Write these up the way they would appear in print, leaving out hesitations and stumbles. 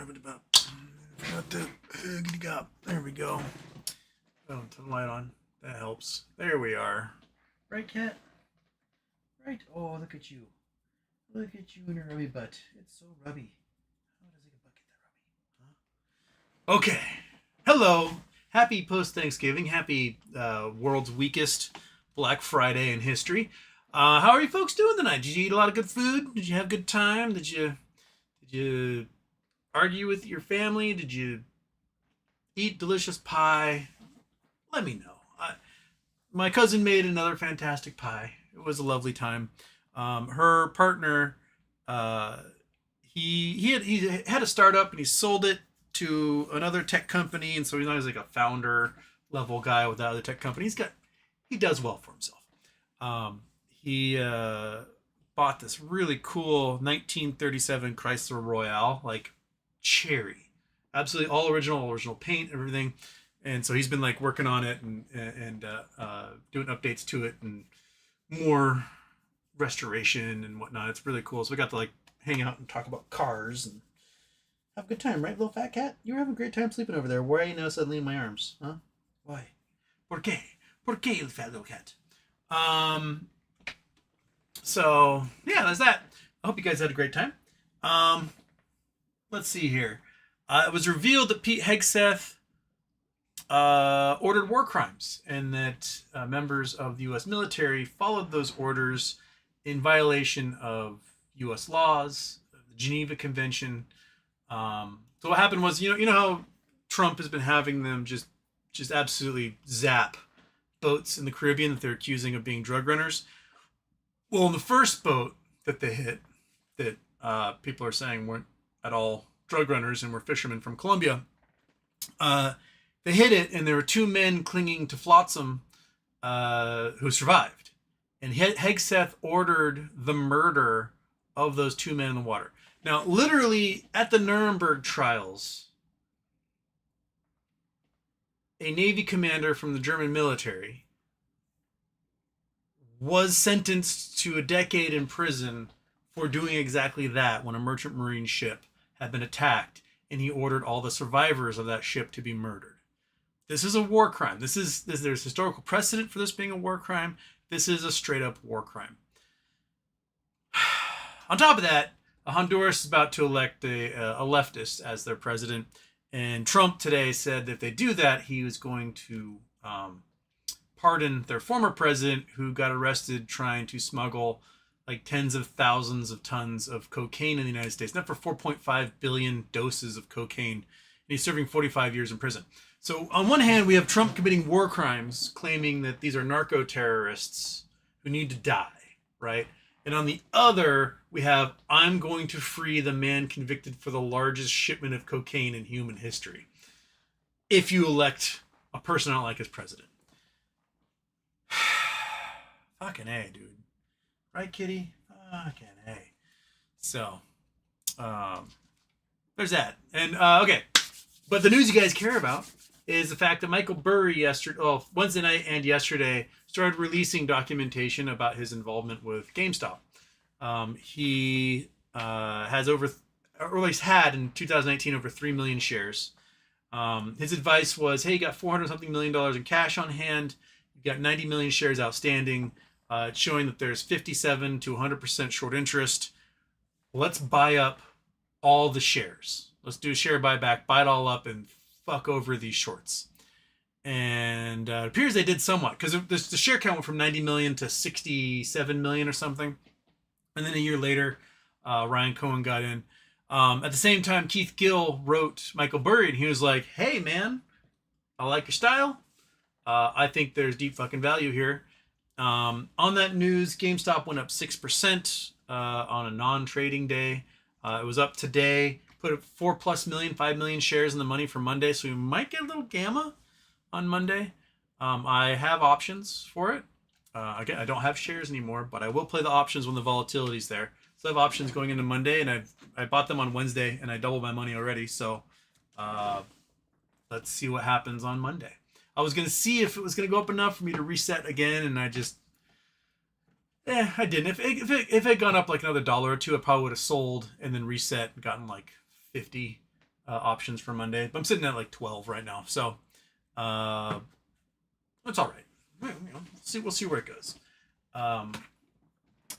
Forgot to get up. There we go. Oh, turn the light on. That helps. There we are. Right, cat? Right? Oh, look at you. Look at you and your rubby butt. It's so rubby. How does a butt get that rubby? Huh? Okay. Hello. Happy post-Thanksgiving. Happy world's weakest Black Friday in history. How are you folks doing tonight? Did you eat a lot of good food? Did you have a good time? Did you argue with your family? Did you eat delicious pie? Let me know. My cousin made another fantastic pie. It was a lovely time. Her partner, he had a startup and he sold it to another tech company, and so he's not like a founder level guy with that other tech company. He does well for himself. He bought this really cool 1937 Chrysler Royale, like cherry, absolutely all original paint, everything. And so he's been like working on it and doing updates to it and more restoration and whatnot. It's really cool. So we got to like hang out and talk about cars and have a good time, right, little fat cat? You were having a great time sleeping over there. Why are you now suddenly in my arms? Huh? Why? ¿Por qué? ¿Por qué, fat little cat? So yeah, that's that. I hope you guys had a great time. Let's see here. It was revealed that Pete Hegseth ordered war crimes, and that members of the U.S. military followed those orders in violation of U.S. laws, the Geneva Convention. So what happened was, you know how Trump has been having them just absolutely zap boats in the Caribbean that they're accusing of being drug runners. Well, in the first boat that they hit, that people are saying weren't at all drug runners and were fishermen from Colombia, they hit it, and there were two men clinging to flotsam who survived. And Hegseth ordered the murder of those two men in the water. Now, literally, at the Nuremberg trials, a Navy commander from the German military was sentenced to a decade in prison for doing exactly that when a merchant marine ship had been attacked, and he ordered all the survivors of that ship to be murdered. This is a war crime. There's historical precedent for this being a war crime. This is a straight up war crime. On top of that, Honduras is about to elect a leftist as their president. And Trump today said that if they do that, he was going to pardon their former president, who got arrested trying to smuggle like tens of thousands of tons of cocaine in the United States, not for 4.5 billion doses of cocaine. And he's serving 45 years in prison. So on one hand, we have Trump committing war crimes, claiming that these are narco terrorists who need to die, right? And on the other, we have, I'm going to free the man convicted for the largest shipment of cocaine in human history, if you elect a person I don't like as president. Fucking A, dude. Right, kitty? Fucking A. So, there's that. And, okay. But the news you guys care about is the fact that Michael Burry Wednesday night and yesterday started releasing documentation about his involvement with GameStop. He has or at least had in 2019 over 3 million shares. His advice was, hey, you got $400 something million in cash on hand. You've got 90 million shares outstanding. It's showing that there's 57 to 100% short interest. Let's buy up all the shares. Let's do a share buyback, buy it all up, and fuck over these shorts. And it appears they did somewhat, because the share count went from 90 million to 67 million or something. And then a year later, Ryan Cohen got in. At the same time, Keith Gill wrote Michael Burry, and he was like, hey, man, I like your style. I think there's deep fucking value here. On that news, GameStop went up 6% on a non-trading day. It was up today. Put 5 million shares in the money for Monday, so we might get a little gamma on Monday. I have options for it. Again, I don't have shares anymore, but I will play the options when the volatility's there. So I have options going into Monday, and I bought them on Wednesday, and I doubled my money already. So let's see what happens on Monday. I was going to see if it was going to go up enough for me to reset again, and I just... I didn't. If it had gone up like another $1 or $2, I probably would have sold and then reset and gotten like 50. options for Monday. But I'm sitting at like 12 right now, so it's all right. We'll see where it goes.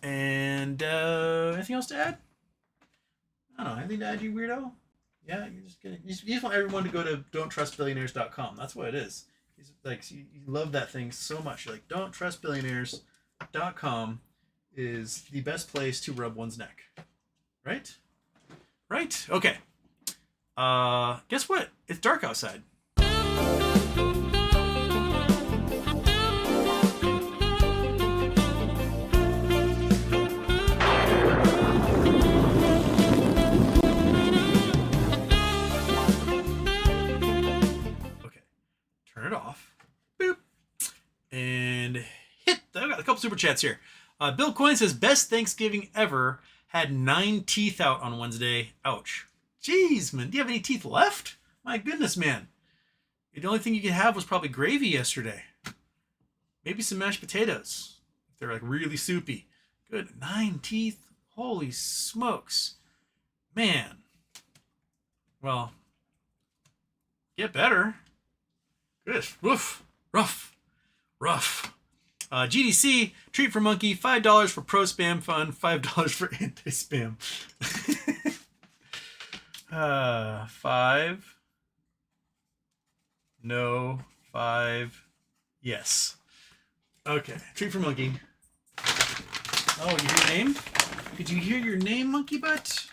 And anything else to add? I don't know. Anything to add, you weirdo? Yeah, you just want everyone to go to don'ttrustbillionaires.com. That's what it is. He's like, you love that thing so much. You're like, don'ttrustbillionaires.com is the best place to rub one's neck. Right? Right? Okay. Guess what? It's dark outside. Turn it off. Boop. And hit. I've got a couple super chats here. Bill Coyne says, best Thanksgiving ever. Had 9 teeth out on Wednesday. Ouch. Jeez, man. Do you have any teeth left? My goodness, man. The only thing you could have was probably gravy yesterday. Maybe some mashed potatoes. They're like really soupy. Good. 9 teeth. Holy smokes. Man. Well, get better. Good. Woof. Rough. GDC, treat for monkey, $5 for pro spam fun, $5 for anti-spam. 5. No. 5. Yes. Okay. Treat for monkey. Oh, you hear your name? Did you hear your name, monkey butt?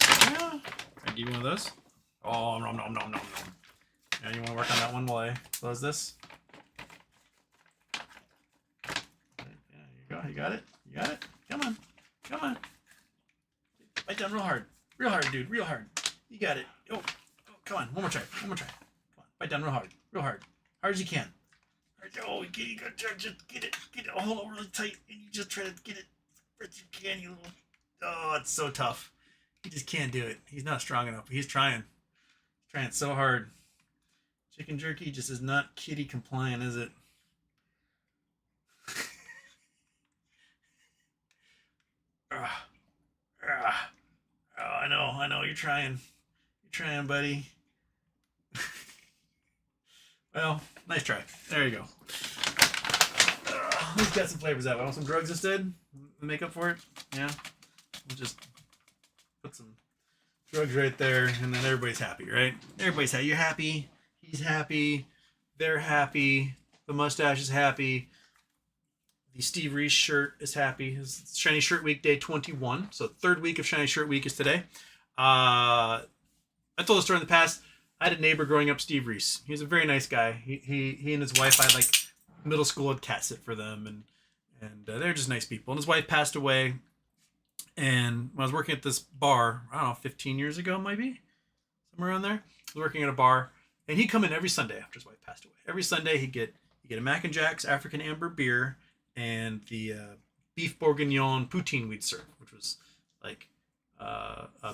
Yeah. I give you one of those. Oh, nom. Now you want to work on that one while I close this? You got it. Come on. Bite down real hard, dude. Real hard. You got it. Oh, come on. One more try. Come on. Bite down real hard. Hard as you can. Oh, you got to just get it. Hold on really tight, and you just try to get it as best you can. You little. Oh, it's so tough. He just can't do it. He's not strong enough. He's trying so hard. Chicken jerky just is not kitty compliant, is it? Oh, I know. You're trying, buddy. Well, nice try. There you go. Let's get some flavors out. I want some drugs instead. Make up for it. Yeah. We'll just put some drugs right there, and then everybody's happy, right? Everybody's happy. You're happy. He's happy. They're happy. The mustache is happy. The Steve Reese shirt is happy. It's Shiny Shirt Week, day 21. So third week of Shiny Shirt Week is today. I told a story in the past. I had a neighbor growing up, Steve Reese. He was a very nice guy. He and his wife, I had like middle school, had cat sit for them, and they're just nice people. And his wife passed away. And when I was working at this bar, I don't know, 15 years ago, maybe, somewhere around there, I was working at a bar, and he'd come in every Sunday after his wife passed away. Every Sunday he'd get a Mac and Jack's African Amber beer and the beef bourguignon poutine we'd serve, which was like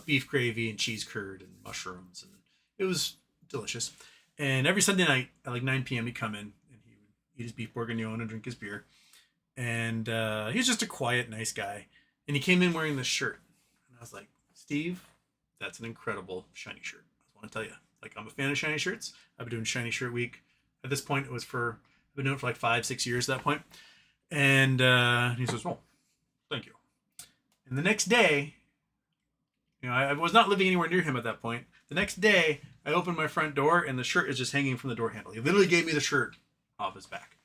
beef gravy and cheese curd and mushrooms, and it was delicious. And every Sunday night at like 9 p.m. he'd come in and he would eat his beef bourguignon and drink his beer. And he was just a quiet, nice guy. And he came in wearing this shirt. And I was like, Steve, that's an incredible shiny shirt. I just want to tell you, like, I'm a fan of shiny shirts. I've been doing Shiny Shirt Week. At this point, I've been doing it for like 5-6 years at that point. And he says, oh, thank you. And the next day, I was not living anywhere near him at that point. The next day, I opened my front door and the shirt is just hanging from the door handle. He literally gave me the shirt off his back.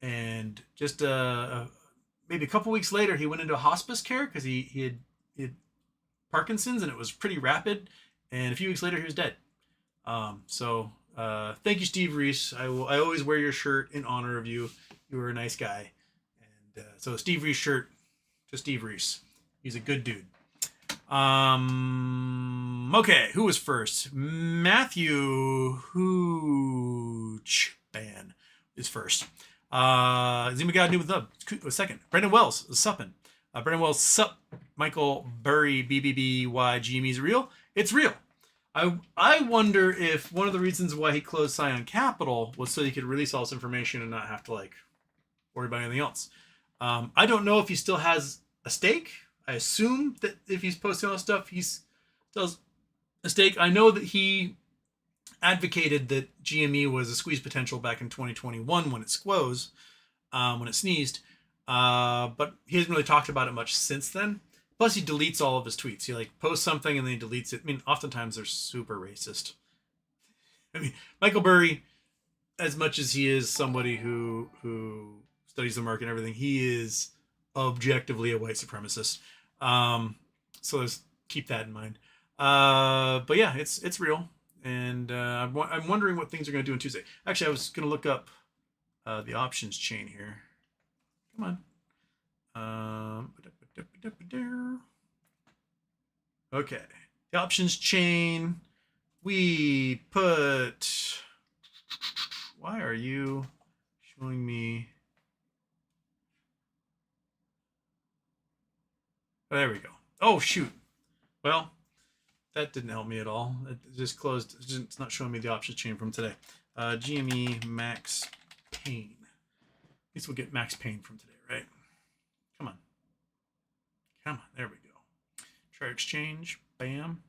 And just maybe a couple weeks later, he went into hospice care because he had Parkinson's and it was pretty rapid. And a few weeks later, he was dead. So thank you, Steve Reese. I always wear your shirt in honor of you. You were a nice guy. And so Steve Reese shirt to Steve Reese. He's a good dude. Okay, who was first? Matthew Hoochban is first. Zima God New was second. Brendan Wells is supping. Brendan Wells sup. Michael Burry BBBY GME is real. It's real. I wonder if one of the reasons why he closed Scion Capital was so he could release all this information and not have to like worry about anything else. I don't know if he still has a stake. I assume that if he's posting all this stuff, he still has mistake. I know that he advocated that GME was a squeeze potential back in 2021 when it when it sneezed, but he hasn't really talked about it much since then. Plus, he deletes all of his tweets. He like posts something and then he deletes it. I mean, oftentimes they're super racist. I mean, Michael Burry, as much as he is somebody who studies the market and everything, he is objectively a white supremacist. So let's keep that in mind. But yeah, it's real, and I'm wondering what things are going to do on Tuesday. Actually, I was going to look up the options chain here. Come on. Okay, the options chain. We put. Why are you showing me? Oh, there we go. Oh, shoot. Well, that didn't help me at all. It just closed. It's not showing me the options chain from today. GME Max Pain. At least we'll get Max Pain from today, right? Come on. Come on. There we go. Try exchange. Bam.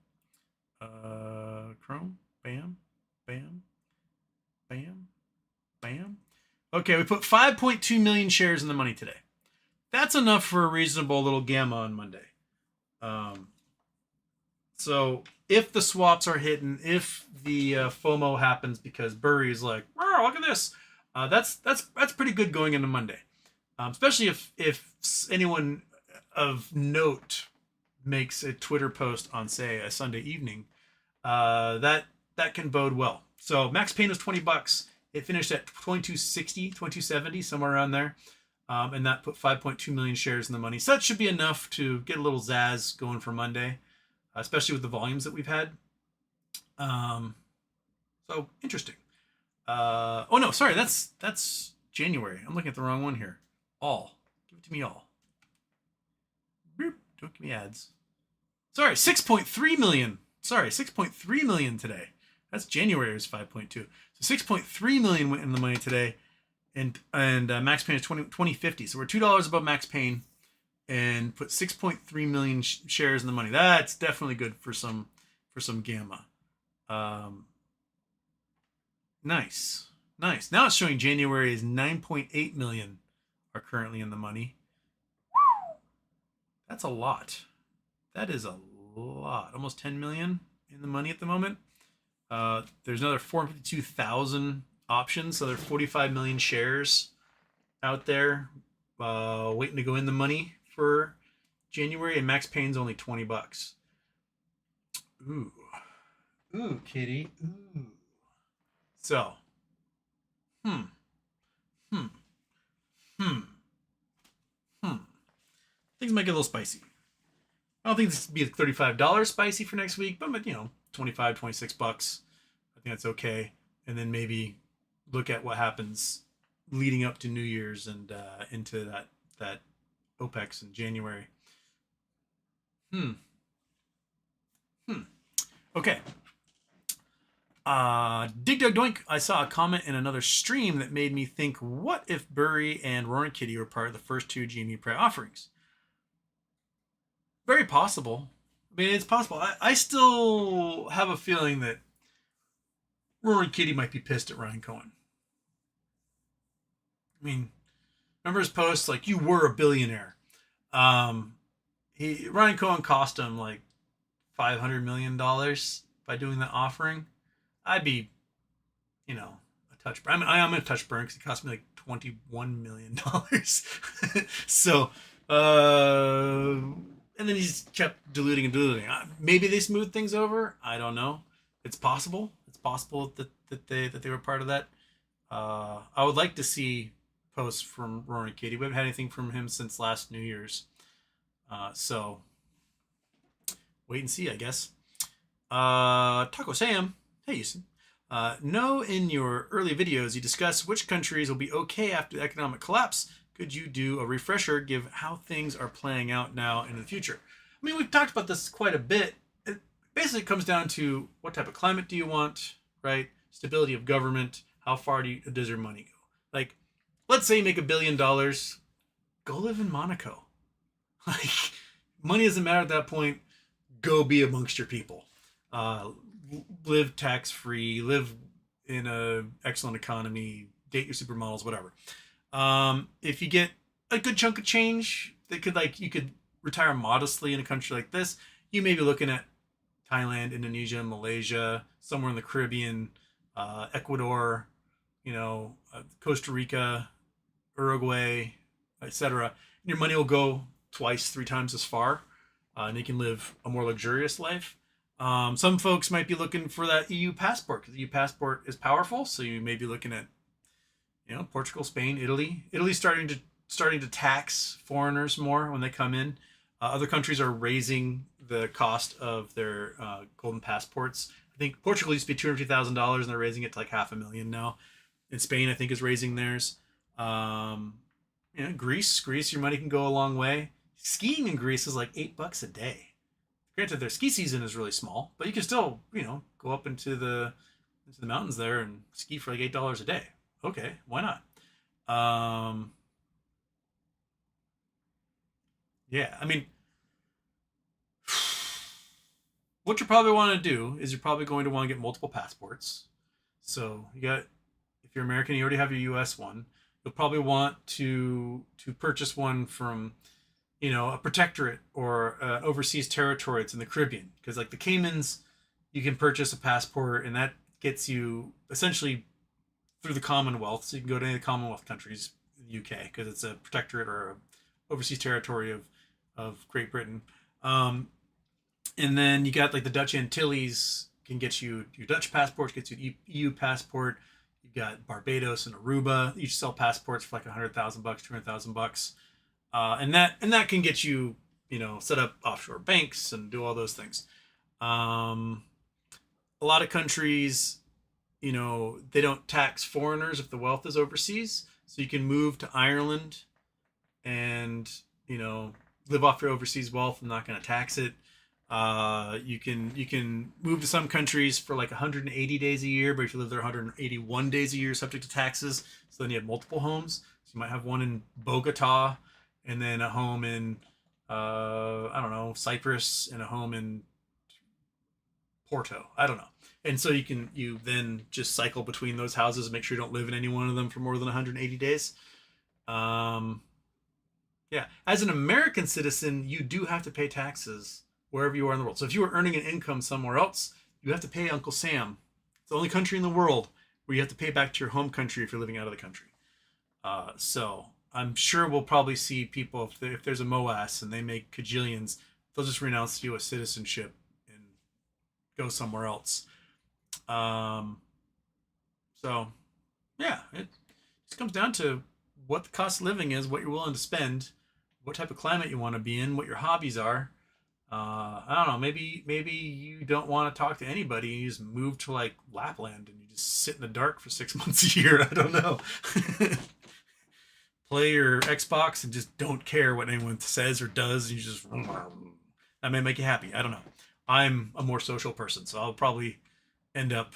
Chrome. Bam. Bam. Bam. Bam. Okay, we put 5.2 million shares in the money today. That's enough for a reasonable little gamma on Monday. So if the swaps are hitting, if the FOMO happens because Burry is like, wow, look at this, that's pretty good going into Monday. Especially if anyone of note makes a Twitter post on, say, a Sunday evening, that can bode well. So Max Payne was $20. It finished at 2260, 2270, somewhere around there. And that put 5.2 million shares in the money. So that should be enough to get a little zazz going for Monday, especially with the volumes that we've had. So interesting. Oh no, sorry, that's January. I'm looking at the wrong one here. All. Give it to me all. Boop. Don't give me ads. Sorry, 6.3 million. Sorry, 6.3 million today. That's January's 5.2. So 6.3 million went in the money today. And Max Payne is 2050. So we're $2 above Max Payne and put 6.3 million shares in the money. That's definitely good for some gamma. Nice. Now it's showing January is 9.8 million are currently in the money. That's a lot. That is a lot. Almost 10 million in the money at the moment. There's another 452,000 options, so there's 45 million shares out there waiting to go in the money for January, and Max Payne's only $20. Ooh, kitty. Ooh. So, things might get a little spicy. I don't think this would be $35 spicy for next week, but $25, $26. I think that's okay, and then maybe look at what happens leading up to New Year's and into that OPEX in January. Okay. Dig Dug Doink. I saw a comment in another stream that made me think, what if Burry and Roaring Kitty were part of the first two GME Prey offerings? Very possible. I mean, it's possible. I still have a feeling that Roaring Kitty might be pissed at Ryan Cohen. I mean, remember his post, like, you were a billionaire. Ryan Cohen cost him like $500 million by doing the offering. I'd be, a touch burn. I mean, I am a touch burn because it cost me like $21 million. So, and then he's kept diluting. Maybe they smoothed things over. I don't know. It's possible. It's possible that they were part of that. I would like to see posts from Roaring Kitty. We haven't had anything from him since last New Year's. So wait and see, I guess. Taco Sam. Hey, Houston. Know in your early videos you discuss which countries will be okay after the economic collapse. Could you do a refresher, give how things are playing out now and in the future? I mean, we've talked about this quite a bit. It basically comes down to what type of climate do you want, right? Stability of government. How far does your money go? Like, let's say you make $1 billion. Go live in Monaco. Like, money doesn't matter at that point. Go be amongst your people. uh, live tax free, live in a excellent economy, date your supermodels, whatever. If you get a good chunk of change that could like you could retire modestly in a country like this, you may be looking at Thailand, Indonesia, Malaysia, somewhere in the Caribbean, Ecuador, Costa Rica, Uruguay, etc. Your money will go twice, three times as far, and you can live a more luxurious life. Some folks might be looking for that EU passport because the EU passport is powerful. So you may be looking at, Portugal, Spain, Italy. Italy's starting to tax foreigners more when they come in. Other countries are raising the cost of their golden passports. I think Portugal used to be $250,000, and they're raising it to like $500,000 now. And Spain, I think, is raising theirs. Greece, your money can go a long way. Skiing in Greece is like $8 a day. Granted, their ski season is really small, but you can still, go up into the mountains there and ski for like $8 a day. Okay, why not? Yeah, I mean, what you probably want to do is you're probably going to want to get multiple passports. So if you're American, you already have your U.S. one. You'll probably want to purchase one from, a protectorate or overseas territory that's in the Caribbean. Because like the Caymans, you can purchase a passport, and that gets you essentially through the Commonwealth. So you can go to any of the Commonwealth countries, in the UK, because it's a protectorate or a overseas territory of Great Britain. And then you got like the Dutch Antilles can get you your Dutch passport, gets you EU passport. You've got Barbados and Aruba. Each sell passports for like $100,000, $200,000, and that can get you, set up offshore banks and do all those things. A lot of countries, they don't tax foreigners if the wealth is overseas, so you can move to Ireland and live off your overseas wealth. I'm not going to tax it. You can move to some countries for like 180 days a year, but if you live there 181 days a year, subject to taxes. So then you have multiple homes. So you might have one in Bogota, and then a home in I don't know, Cyprus, and a home in Porto. I don't know. And so you then just cycle between those houses and make sure you don't live in any one of them for more than 180 days. Yeah, as an American citizen, you do have to pay taxes wherever you are in the world. So if you are earning an income somewhere else, you have to pay Uncle Sam. It's the only country in the world where you have to pay back to your home country if you're living out of the country. So I'm sure we'll probably see people, if there's a MOAS and they make cajillions, they'll just renounce U.S. citizenship and go somewhere else. So, yeah, it just comes down to what the cost of living is, what you're willing to spend, what type of climate you want to be in, what your hobbies are. I don't know. Maybe you don't want to talk to anybody. You just move to like Lapland and you just sit in the dark for 6 months a year. I don't know. Play your Xbox and just don't care what anyone says or does. You just that may make you happy. I don't know. I'm a more social person, so I'll probably end up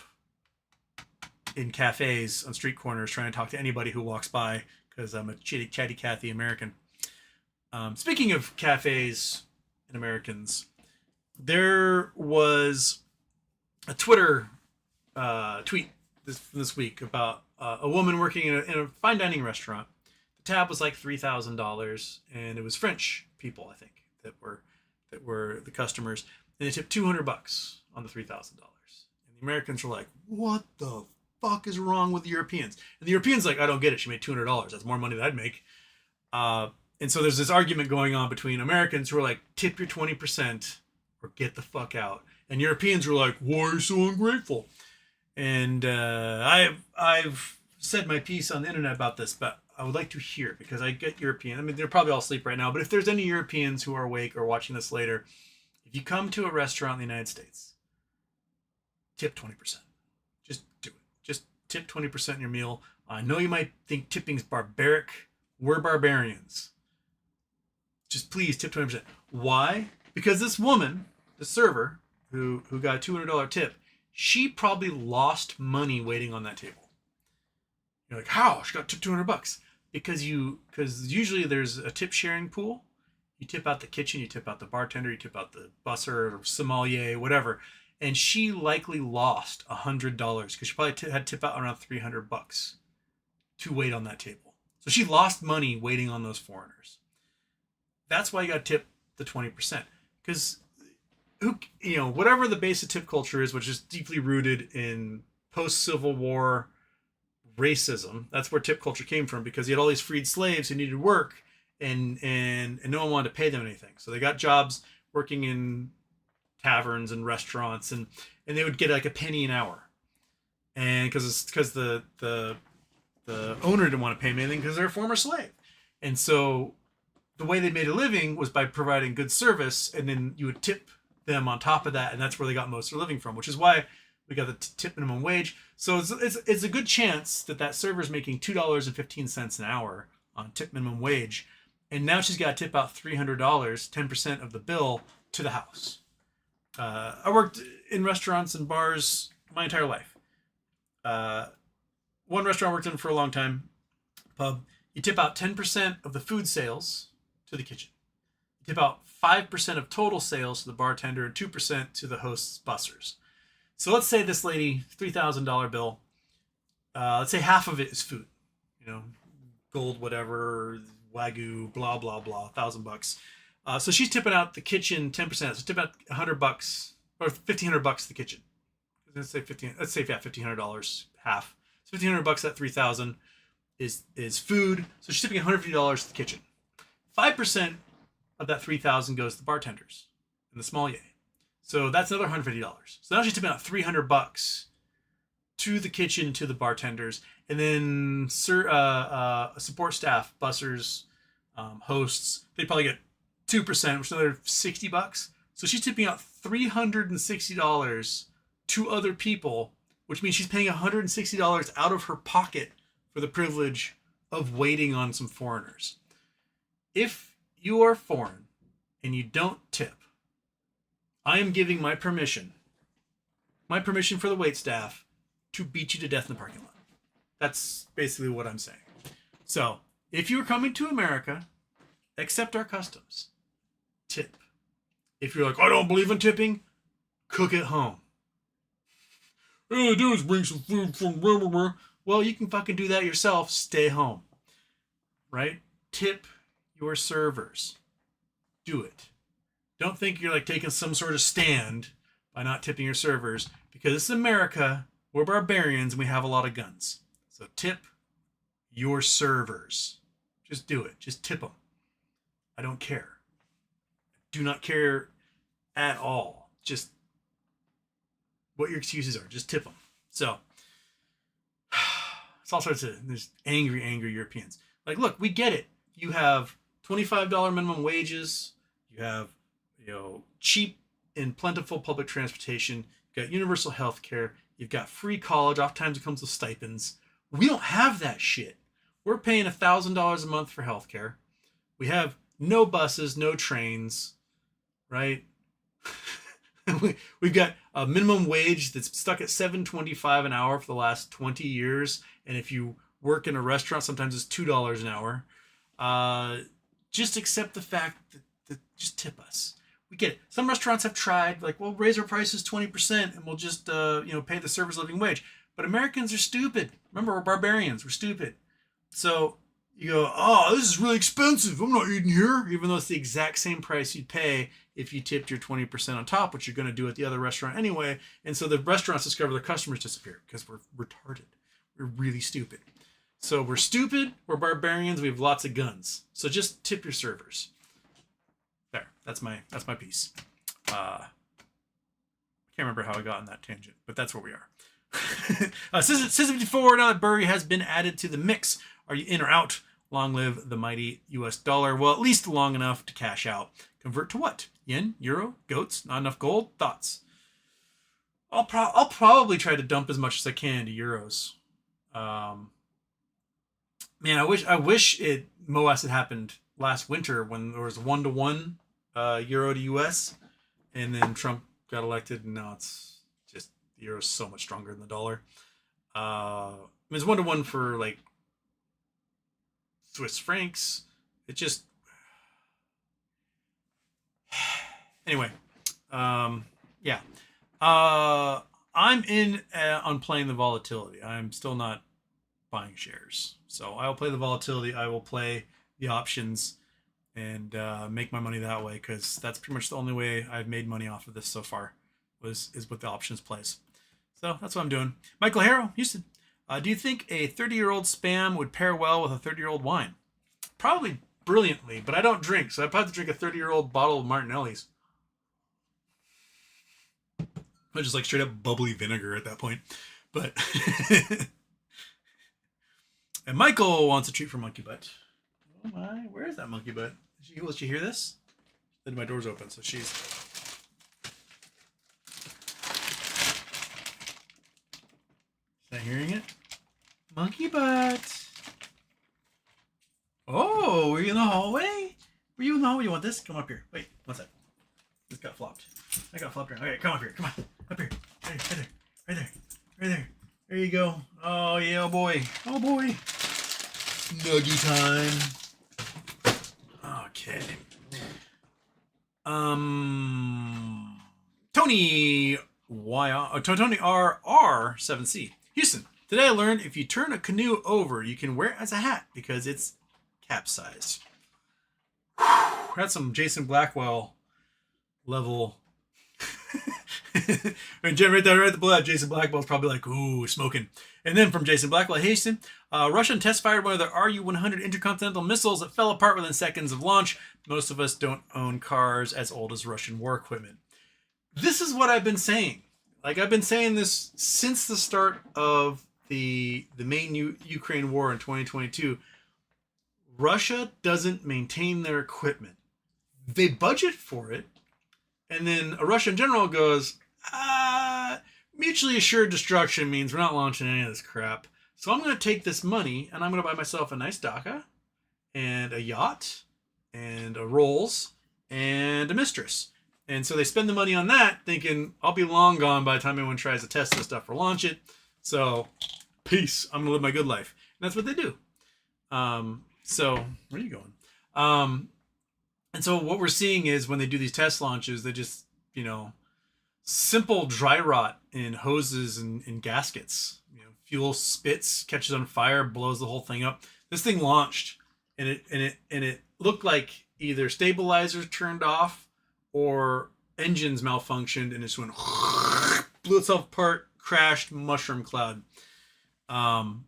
in cafes on street corners trying to talk to anybody who walks by because I'm a chatty Cathy American. Speaking of cafes and Americans, there was a Twitter tweet this week about a woman working in a fine dining restaurant. The tab was like $3,000, and it was French people, I think, that were the customers, and they tipped $200 on the $3,000. And the Americans were like, "What the fuck is wrong with the Europeans?" And the Europeans like, "I don't get it. She made $200. That's more money than I'd make." And so there's this argument going on between Americans who are like, "Tip your 20% or get the fuck out," and Europeans were like, "Why are you so ungrateful?" And I've said my piece on the internet about this, but I would like to hear, because I get European. I mean, they're probably all asleep right now, but if there's any Europeans who are awake or watching this later, if you come to a restaurant in the United States, tip 20%. Just do it. Just tip 20% in your meal. I know you might think tipping's barbaric. We're barbarians. Just please tip 20%. Why? Because this woman, the server, who got a $200 tip, she probably lost money waiting on that table. You're like, how? She got tipped $200. Because usually there's a tip sharing pool. You tip out the kitchen, you tip out the bartender, you tip out the busser or sommelier, whatever. and she likely lost $100 because she probably had to tip out around $300 to wait on that table. So she lost money waiting on those foreigners. That's why you got to tip the 20%, because whatever the basic tip culture is, which is deeply rooted in post-Civil War racism. That's where tip culture came from, because you had all these freed slaves who needed work, and no one wanted to pay them anything. So they got jobs working in taverns and restaurants, and they would get like a penny an hour, and because the owner didn't want to pay them anything because they're a former slave, and so the way they made a living was by providing good service, and then you would tip them on top of that, and that's where they got most of their living from, which is why we got the tip minimum wage. So it's a good chance that server's making $2.15 an hour on tip minimum wage, and now she's got to tip out $300, 10% of the bill, to the house. I worked in restaurants and bars my entire life. One restaurant I worked in for a long time, pub, you tip out 10% of the food sales to the kitchen. You tip out 5% of total sales to the bartender and 2% to the host's bussers. So let's say this lady, $3,000 bill, let's say half of it is food, gold, whatever, Wagyu, blah, blah, blah, $1,000. So she's tipping out the kitchen 10%. So tipping out $100 or $1,500 to the kitchen. Let's say $1,500, half. So $1,500 at $3,000 is food. So she's tipping $150 to the kitchen. 5% of that $3,000 goes to the bartenders and the sommelier. So that's another $150. So now she's tipping out $300 to the kitchen, to the bartenders, and then support staff, bussers, hosts, they probably get 2%, which is another $60. So she's tipping out $360 to other people, which means she's paying $160 out of her pocket for the privilege of waiting on some foreigners. If you are foreign and you don't tip, I am giving my permission for the waitstaff to beat you to death in the parking lot. That's basically what I'm saying. So if you're coming to America, accept our customs. Tip. If you're like, I don't believe in tipping, cook at home. All I do is bring some food from blah, blah, blah. Well, you can fucking do that yourself. Stay home. Right? Tip your servers. Do it. Don't think you're like taking some sort of stand by not tipping your servers, because it's America. We're barbarians and we have a lot of guns. So tip your servers. Just do it. Just tip them. I don't care. Do not care at all. Just what your excuses are. Just tip them. So it's all sorts of, there's angry Europeans. Like, look, we get it. You have $25 minimum wages. You have, cheap and plentiful public transportation. You've got universal health care. You've got free college. Oftentimes it comes with stipends. We don't have that shit. We're paying $1,000 a month for health care. We have no buses, no trains, right? We've got a minimum wage that's stuck at $7.25 an hour for the last 20 years. And if you work in a restaurant, sometimes it's $2 an hour. Just accept the fact that just tip us. We get it. Some restaurants have tried, like, we'll raise our prices 20% and we'll just, pay the servers living wage. But Americans are stupid. Remember, we're barbarians. We're stupid. So you go, oh, this is really expensive. I'm not eating here. Even though it's the exact same price you'd pay if you tipped your 20% on top, which you're going to do at the other restaurant anyway. And so the restaurants discover their customers disappear because we're retarded. We're really stupid. So we're stupid. We're barbarians. We have lots of guns. So just tip your servers. There. That's my piece. I can't remember how I got on that tangent, but that's where we are. Citizen 54, now that Burry has been added to the mix, are you in or out? Long live the mighty US dollar. Well, at least long enough to cash out. Convert to what? Yen? Euro? Goats? Not enough gold? Thoughts? I'll probably try to dump as much as I can into euros. Man, I wish MOAS had happened last winter when there was 1-to-1 euro to US, and then Trump got elected, and now it's just the euro's so much stronger than the dollar. It's 1-to-1 for like Swiss francs. It just anyway, yeah. I'm in on playing the volatility. I'm still not buying shares. So I will play the volatility. I will play the options and make my money that way, because that's pretty much the only way I've made money off of this so far is with the options plays. So that's what I'm doing. Michael Harrow, Houston. Do you think a 30-year-old spam would pair well with a 30-year-old wine? Probably brilliantly, but I don't drink, so I'd probably have to drink a 30-year-old bottle of Martinelli's. I just like straight up bubbly vinegar at that point. But and Michael wants a treat for Monkey Butt. Oh my, where is that Monkey Butt? Will she hear this? Then my door's open, so she's. Not hearing it? Monkey Butt. Oh, were you in the hallway? Were you in the hallway? You want this? Come up here. Wait, one sec. This got flopped. I got flopped around. Okay, come up here. Come on. Up here. Right there. Right there. Right there. There you go. Oh, yeah, oh boy. Oh boy. Snuggie time. Okay. Tony Tony RR7C. Houston. Today I learned if you turn a canoe over, you can wear it as a hat because it's capsized. That's some Jason Blackwell level. And right there, right at the blood, Jason Blackwell's probably like, ooh, smoking. And then from Jason Blackwell, Houston, Russian test fired one of their RU-100 intercontinental missiles that fell apart within seconds of launch. Most of us don't own cars as old as Russian war equipment. This is what I've been saying. Like, I've been saying this since the start of the main Ukraine war in 2022. Russia doesn't maintain their equipment. They budget for it, and then a Russian general goes, mutually assured destruction means we're not launching any of this crap. So I'm going to take this money and I'm going to buy myself a nice Daca and a yacht and a Rolls and a Mistress. And so they spend the money on that thinking I'll be long gone by the time anyone tries to test this stuff or launch it. So peace. I'm going to live my good life. And that's what they do. So where are you going? And so what we're seeing is when they do these test launches, they just, simple dry rot in hoses and gaskets. Fuel spits, catches on fire, blows the whole thing up. This thing launched, and it looked like either stabilizers turned off or engines malfunctioned, and it just went blew itself apart, crashed, mushroom cloud. And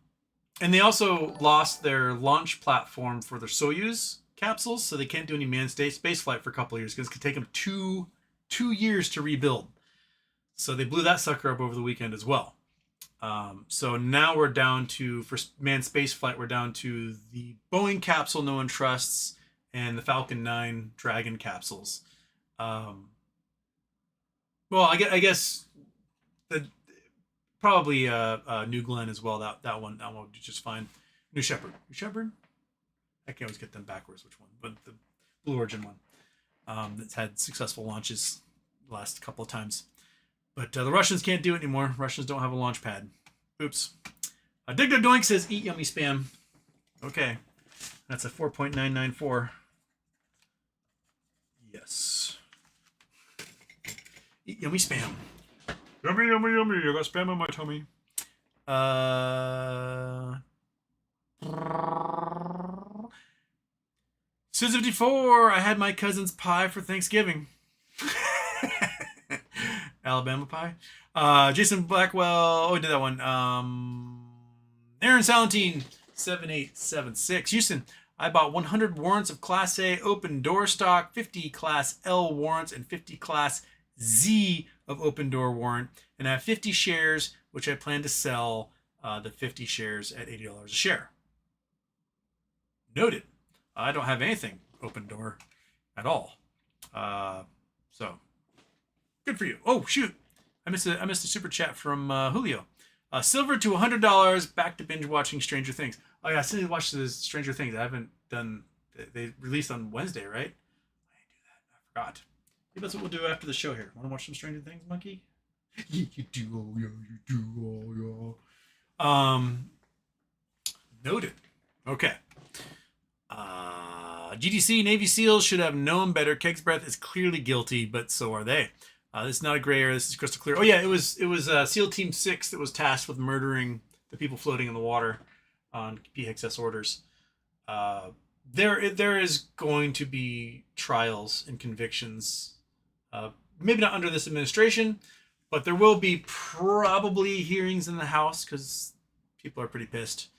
they also lost their launch platform for their Soyuz capsules, so they can't do any manned space flight for a couple of years because it could take them two years to rebuild. So they blew that sucker up over the weekend as well. So now we're down to, for manned space flight, we're down to the Boeing capsule no one trusts and the Falcon 9 Dragon capsules. Well, I guess the probably New Glenn as well. That one would do just fine. New Shepard. I can always get them backwards. Which one? But the Blue Origin one that's had successful launches the last couple of times. But the Russians can't do it anymore. Russians don't have a launch pad. Oops. Digger Doink says, eat yummy spam. Okay. That's a 4.994. Yes. Eat yummy spam. Yummy, yummy, yummy. I got spam in my tummy. Susan54, I had my cousin's pie for Thanksgiving. Alabama pie. Jason Blackwell. Oh, I did that one. Aaron Salentine, 7876. Houston, I bought 100 warrants of Class A open door stock, 50 Class L warrants, and 50 Class Z of open door warrant. And I have 50 shares, which I plan to sell the 50 shares at $80 a share. Noted. I don't have anything open door at all. So good for you. Oh, shoot. I missed a super chat from Julio. Silver to $100, back to binge watching Stranger Things. Oh yeah, I still watched the Stranger Things. I haven't done. They released on Wednesday, right? I didn't do that. I forgot. Maybe that's what we'll do after the show here. Want to watch some Stranger Things, Monkey? Yeah, you do. Oh yeah, you do. Oh yeah. Noted. Okay. GDC Navy SEALs should have known better. Keg's Breath is clearly guilty, but so are they. This is not a gray area. This is crystal clear. Oh yeah, it was SEAL Team 6 that was tasked with murdering the people floating in the water on Hegseth orders. There is going to be trials and convictions. Maybe not under this administration, but there will be probably hearings in the House because people are pretty pissed.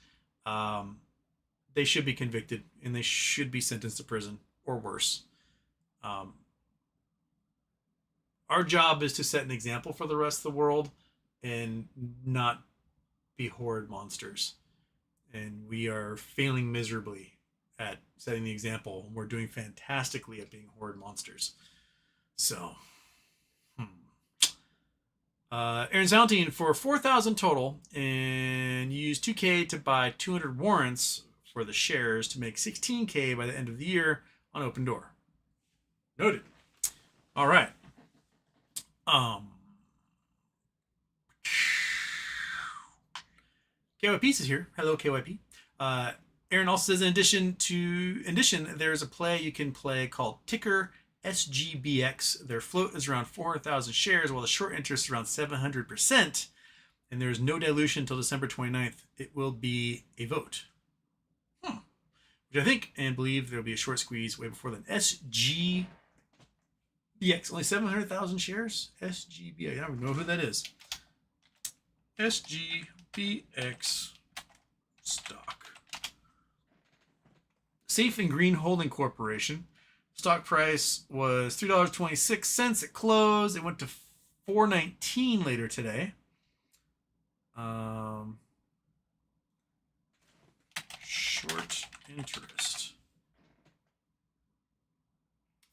They should be convicted and they should be sentenced to prison or worse. Our job is to set an example for the rest of the world and not be horrid monsters. And we are failing miserably at setting the example. We're doing fantastically at being horrid monsters. So, Aaron Valentine for 4,000 total, and you use 2K to buy 200 warrants for the shares to make 16K by the end of the year on Open Door. Noted. All right. KYP is here. Hello, KYP. Aaron also says, in addition, there's a play you can play called Ticker SGBX. Their float is around 400,000 shares, while the short interest is around 700%, and there's no dilution until December 29th. It will be a vote. Which I think and believe there will be a short squeeze way before then. SGBX, only 700,000 shares? SGBX, I don't even know who that is. SGBX stock. Safe and Green Holding Corporation. Stock price was $3.26 at close. It went to $4.19 later today. Short interest.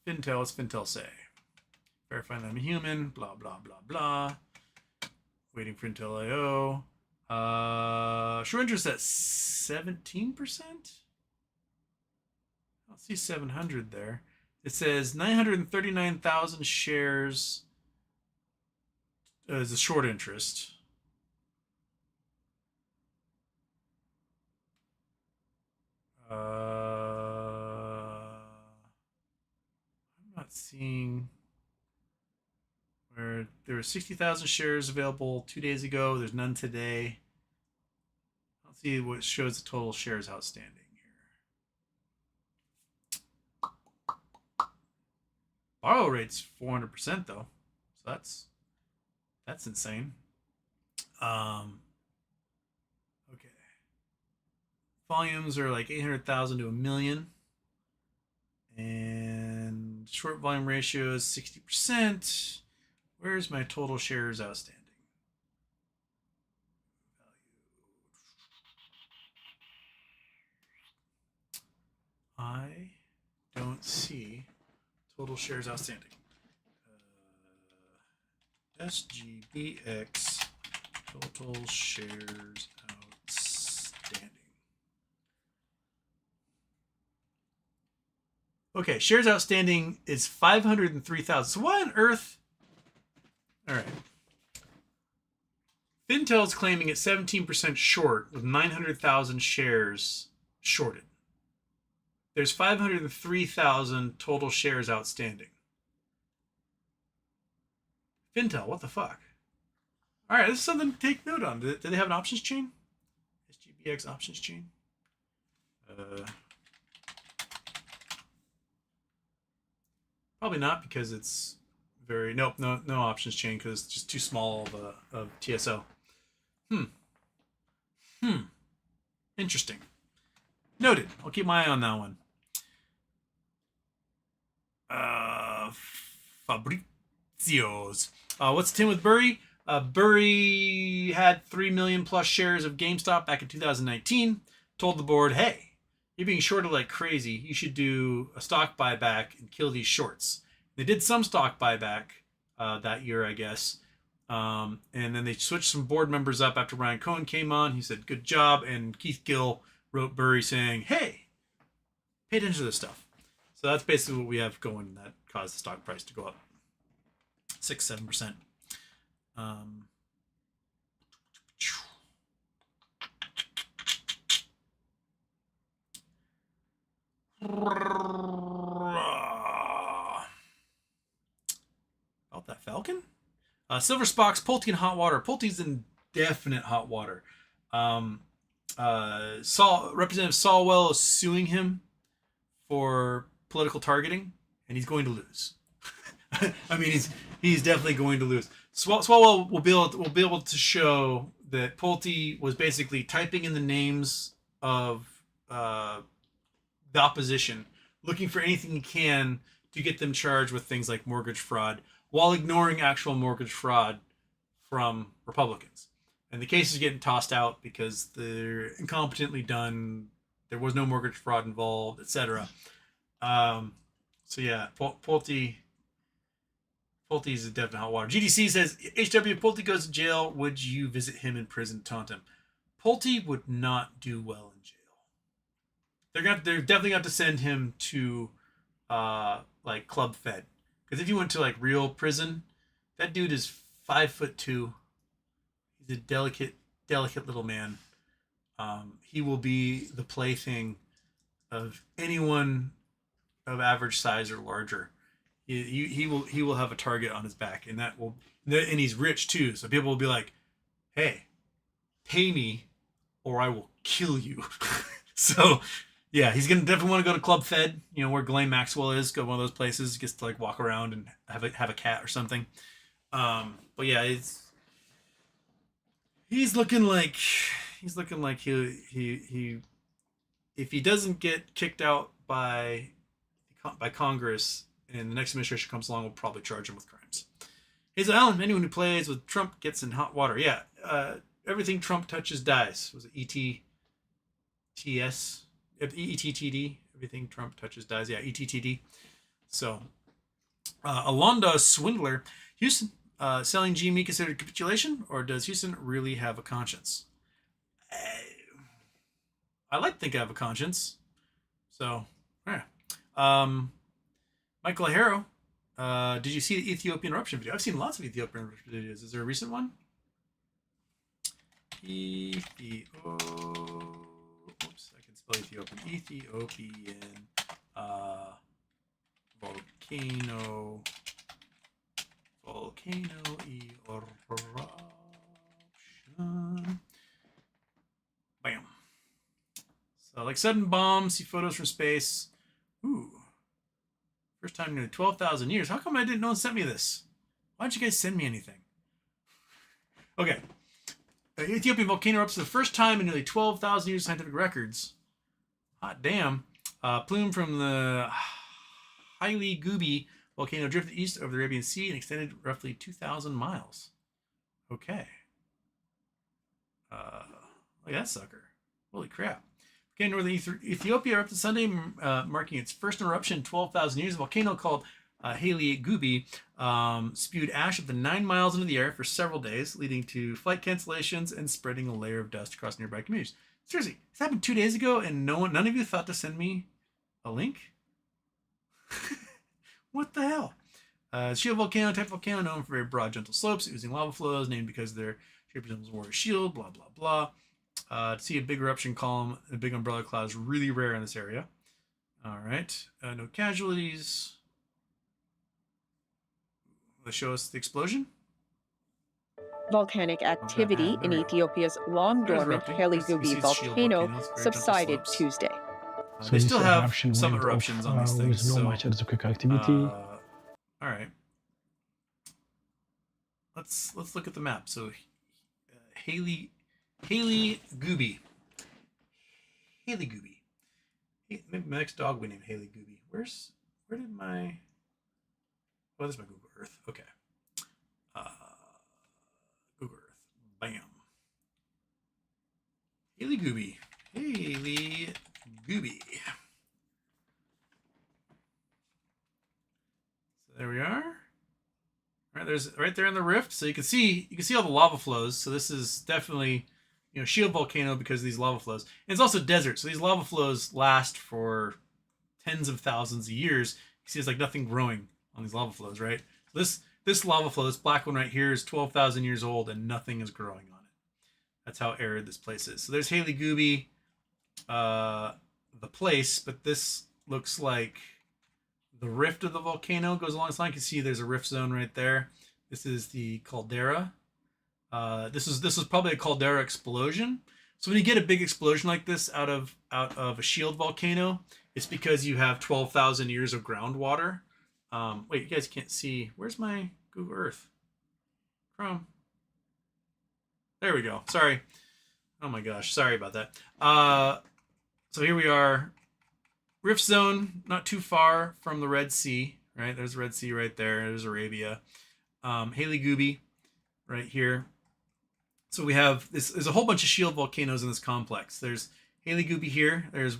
Fintel, what's Fintel say? Verifying that I'm a human, blah, blah, blah, blah. Waiting for Intel IO. Short interest at 17%? I see 700 there. It says 939,000 shares as a short interest. I'm not seeing where there were 60,000 shares available 2 days ago. There's none today. Let's see what shows the total shares outstanding here. Borrow rate's 400% though, so that's insane. Okay. Volumes are like 800,000 to 1 million, and short volume ratio is 60%. Where's my total shares outstanding? I don't see total shares outstanding. SGBX total shares outstanding. Okay, shares outstanding is 503,000. So why on earth? All right. Fintel's claiming it's 17% short with 900,000 shares shorted. There's 503,000 total shares outstanding. Fintel, what the fuck? All right, this is something to take note on. Do they have an options chain? SGBX options chain? Probably not, because it's very... Nope, no options chain, because it's just too small of TSO. Interesting. Noted. I'll keep my eye on that one. Fabrizio's. What's Tim with Burry? Burry had 3 million plus shares of GameStop back in 2019. Told the board, hey, you're being shorted like crazy. You should do a stock buyback and kill these shorts. They did some stock buyback that year, I guess. And then they switched some board members up after Ryan Cohen came on. He said, good job. And Keith Gill wrote Burry saying, hey, pay attention to this stuff. So that's basically what we have going that caused the stock price to go up 6-7%. About that Falcon? Silver Spock's Pulte in hot water. Pulte's in definite hot water. Representative Solwell is suing him for political targeting, and he's going to lose. I mean, he's definitely going to lose. Swalwell will be able to show that Pulte was basically typing in the names of the opposition, looking for anything he can to get them charged with things like mortgage fraud, while ignoring actual mortgage fraud from Republicans. And the case is getting tossed out because they're incompetently done. There was no mortgage fraud involved, etc. So yeah, Pulte's a definite hot water. GDC says, HW, Pulte goes to jail. Would you visit him in prison to taunt him? Pulte would not do well in jail. They're definitely got to send him to like Club Fed. Because if you went to like real prison, that dude is 5'2". He's a delicate little man. He will be the plaything of anyone of average size or larger. He will have a target on his back, and he's rich too. So people will be like, "Hey, pay me, or I will kill you." So yeah, he's gonna definitely want to go to Club Fed, where Ghislaine Maxwell is. Go to one of those places, gets to like walk around and have a cat or something. But yeah, he's looking like he if he doesn't get kicked out by Congress and the next administration comes along, will probably charge him with crimes. He's Alan. Anyone who plays with Trump gets in hot water. Yeah, everything Trump touches dies. Was it ETTS? ETTD? Everything Trump touches dies. Yeah, ETTD. So, Alonda Swindler. Houston, selling GME considered capitulation, or does Houston really have a conscience? I like to think I have a conscience. So, yeah. Michael Harrow, did you see the Ethiopian eruption video? I've seen lots of Ethiopian eruption videos. Is there a recent one? Oops, I can spell Ethiopian. Ethiopian volcano eruption. Bam. So like sudden bombs, see photos from space. Ooh. First time in nearly 12,000 years. How come no one sent me this? Why don't you guys send me anything? Okay. The Ethiopian volcano erupts for the first time in nearly 12,000 years of scientific records. Hot damn. Plume from the Haile Gubi volcano drifted east over the Arabian Sea and extended roughly 2,000 miles. Okay. Look at that sucker. Holy crap. Volcano northern Ethiopia erupted Sunday, marking its first eruption in 12,000 years. A volcano called Haile Gubi spewed ash up to 9 miles into the air for several days, leading to flight cancellations and spreading a layer of dust across nearby communities. Seriously, this happened 2 days ago, and none of you thought to send me a link? What the hell? Shield volcano, type volcano, known for very broad, gentle slopes, oozing lava flows, named because their shape resembles a warrior shield, blah, blah, blah. To see a big eruption column and a big umbrella cloud is really rare in this area. All right. No casualties. Will they show us the explosion? Volcanic activity in Ethiopia's long-dormant Haile Gubi volcano subsided Tuesday. So they still have some eruptions on these things. With no much earthquake activity. All right. Let's look at the map. So Haile Gubi. Haile Gubi. Maybe my next dog we named Haile Gubi. Where did my... Oh, this is my Google Earth. Okay. Google Earth. Bam. Haile Gubi. Haile Gubi. So there we are. All right, there's right there in the rift. So you can see all the lava flows. So this is definitely, shield volcano because of these lava flows. And it's also desert. So these lava flows last for tens of thousands of years. You see, there's like nothing growing on these lava flows, right? This lava flow, this black one right here, is 12,000 years old and nothing is growing on it. That's how arid this place is. So there's Haile Gubi, the place, but this looks like the rift of the volcano goes along this line. You can see there's a rift zone right there. This is the caldera. This was probably a caldera explosion. So when you get a big explosion like this out of a shield volcano, it's because you have 12,000 years of groundwater. Wait, you guys can't see. Where's my Google Earth? Chrome. There we go. Sorry. Oh my gosh. Sorry about that. So here we are. Rift zone, not too far from the Red Sea, right? There's the Red Sea right there. There's Arabia. Haley Gooby right here. So we have this. There's a whole bunch of shield volcanoes in this complex. There's Haley Gooby here. There's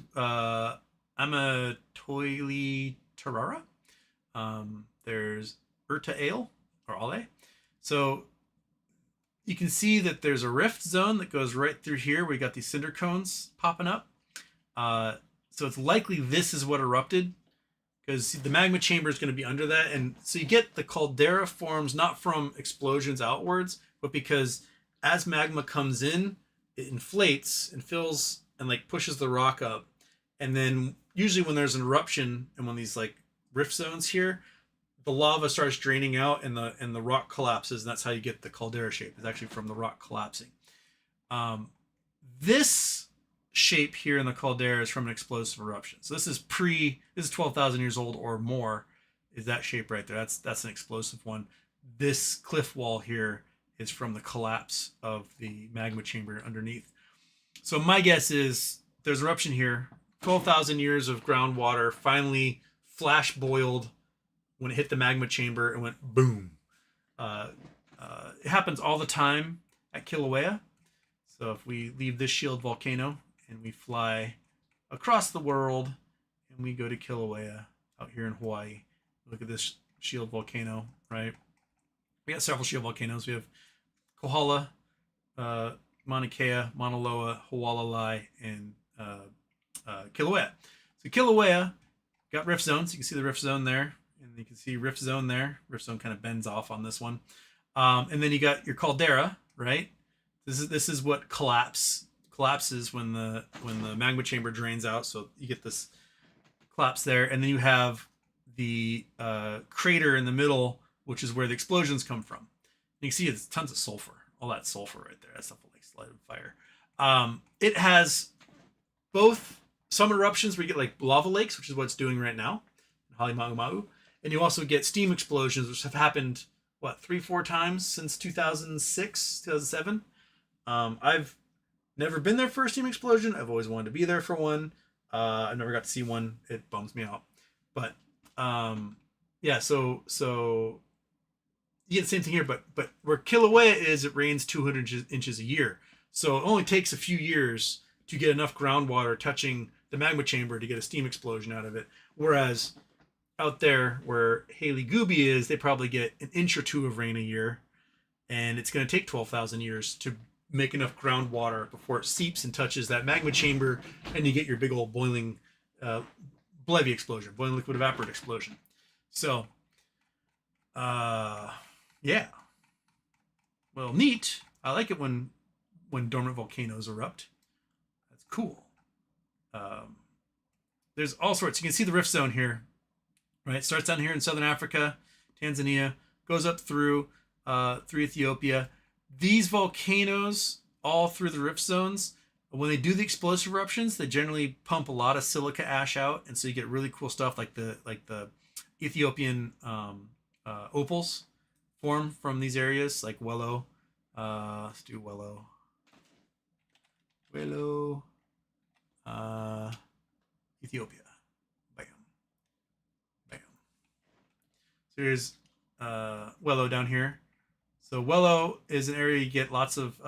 Amatoili Tarara. There's Urta Ale or Ale. So you can see that there's a rift zone that goes right through here. We got these cinder cones popping up. So it's likely this is what erupted, because the magma chamber is going to be under that. And so you get the caldera forms not from explosions outwards, but because as magma comes in, it inflates and fills and like pushes the rock up. And then usually when there's an eruption and when these like rift zones here, the lava starts draining out and the rock collapses, and that's how you get the caldera shape. It's actually from the rock collapsing. This shape here in the caldera is from an explosive eruption. So this is 12,000 years old or more, is that shape right there. That's an explosive one. This cliff wall here is from the collapse of the magma chamber underneath. So my guess is there's eruption here. 12,000 years of groundwater finally flash boiled when it hit the magma chamber and went boom. It happens all the time at Kilauea. So if we leave this shield volcano and we fly across the world and we go to Kilauea out here in Hawaii, look at this shield volcano, right? We got several shield volcanoes. We have Kohala, Mauna Kea, Mauna Loa, Hualalai, and Kilauea. So Kilauea got rift zones. You can see the rift zone there, and you can see rift zone there. Rift zone kind of bends off on this one, and then you got your caldera, right? This is what collapses when the magma chamber drains out. So you get this collapse there, and then you have the crater in the middle, which is where the explosions come from. You can see it's tons of sulfur, all that sulfur right there. That stuff will like light on fire. It has both some eruptions where you get like lava lakes, which is what it's doing right now in Halemaumau, and you also get steam explosions, which have happened 3-4 times since 2006, 2007. I've never been there for a steam explosion. I've always wanted to be there for one. I've never got to see one. It bums me out. But yeah, so you get the same thing here, but where Kilauea is, it rains 200 inches a year. So it only takes a few years to get enough groundwater touching the magma chamber to get a steam explosion out of it. Whereas out there where Haley Gooby is, they probably get an inch or two of rain a year, and it's going to take 12,000 years to make enough groundwater before it seeps and touches that magma chamber, and you get your big old boiling BLEVE explosion, boiling liquid evaporate explosion. So, yeah. Well, neat. I like it when dormant volcanoes erupt. That's cool. There's all sorts. You can see the rift zone here, right? It starts down here in southern Africa, Tanzania, goes up through Ethiopia. These volcanoes, all through the rift zones, when they do the explosive eruptions, they generally pump a lot of silica ash out, and so you get really cool stuff like the Ethiopian opals form from these areas, like Wello. Let's do Wello. Ethiopia. Bam. Bam. So here's Wello down here. So Wello is an area you get lots of